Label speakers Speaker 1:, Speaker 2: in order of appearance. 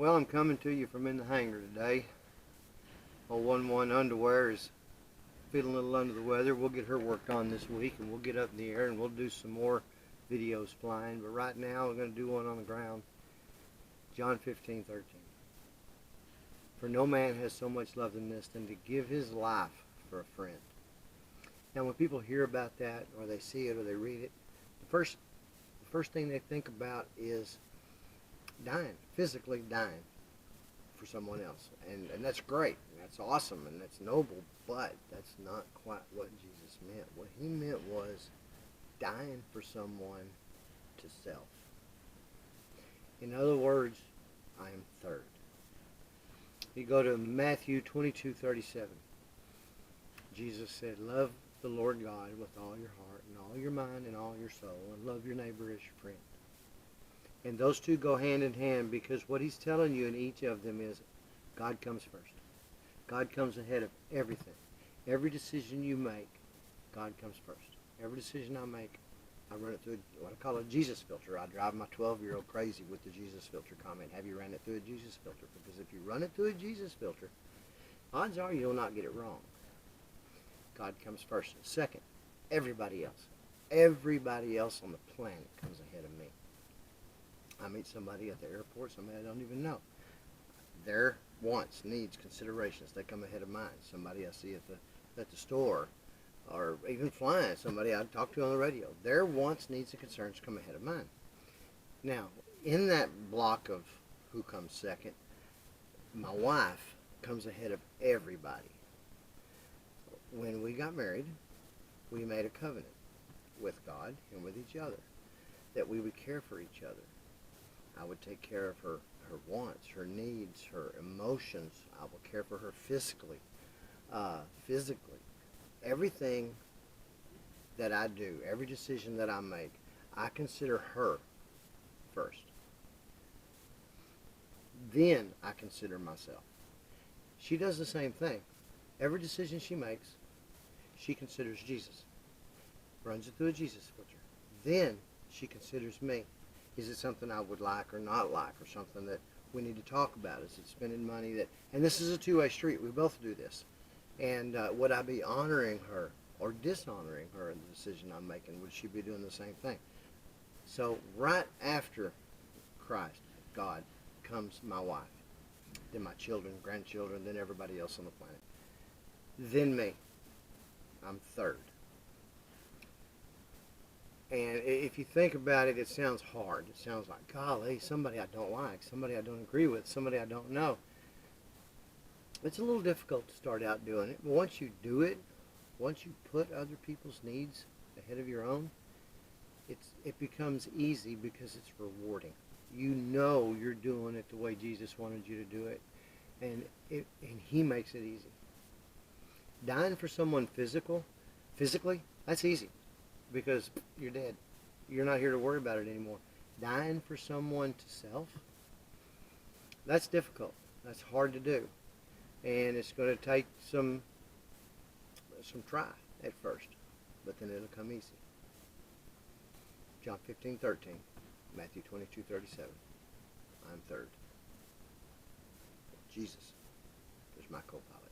Speaker 1: Well, I'm coming to you from in the hangar today. Old 1-1 underwear is feeling a little under the weather. We'll get her worked on this week, and we'll get up in the air, and we'll do some more videos flying. But right now, we're going to do one on the ground. John 15:13. For no man has so much love than this, than to give his life for a friend. Now, when people hear about that, or they see it, or they read it, the first thing they think about is dying, physically dying for someone else. And that's great. That's awesome, and that's noble, but that's not quite what Jesus meant. What he meant was dying for someone to self. In other words, I am third. You go to Matthew 22:37. Jesus said, love the Lord God with all your heart and all your mind and all your soul, and love your neighbor as your friend. And those two go hand in hand, because what he's telling you in each of them is God comes first. God comes ahead of everything. Every decision you make, God comes first. Every decision I make, I run it through what I call a Jesus filter. I drive my 12-year-old crazy with the Jesus filter comment. Have you ran it through a Jesus filter? Because if you run it through a Jesus filter, odds are you'll not get it wrong. God comes first. Second, everybody else. Everybody else on the planet comes ahead of me. I meet somebody at the airport, somebody I don't even know. Their wants, needs, considerations, they come ahead of mine. Somebody I see at the store, or even flying, somebody I talk to on the radio. Their wants, needs, and concerns come ahead of mine. Now, in that block of who comes second, my wife comes ahead of everybody. When we got married, we made a covenant with God and with each other that we would care for each other. I would take care of her wants, her needs, her emotions. I will care for her physically. Everything that I do, every decision that I make, I consider her first. Then I consider myself. She does the same thing. Every decision she makes, she considers Jesus. Runs it through a Jesus filter. Then she considers me. Is it something I would like or not like, or something that we need to talk about? Is it spending money that, and this is a two-way street. We both do this. And would I be honoring her or dishonoring her in the decision I'm making? Would she be doing the same thing? So right after Christ, God, comes my wife, then my children, grandchildren, then everybody else on the planet. Then me. I'm third. And if you think about it, it sounds hard. It sounds like, golly, somebody I don't like, somebody I don't agree with, somebody I don't know. It's a little difficult to start out doing it. But once you do it, once you put other people's needs ahead of your own, it becomes easy, because it's rewarding. You know you're doing it the way Jesus wanted you to do it, and he makes it easy. Dying for someone physically, that's easy, because you're dead. You're not here to worry about it anymore. Dying for someone to self, that's difficult. That's hard to do. And it's going to take some try at first, but then it'll come easy. John 15:13, Matthew 22:37. I'm third. Jesus is my co-pilot.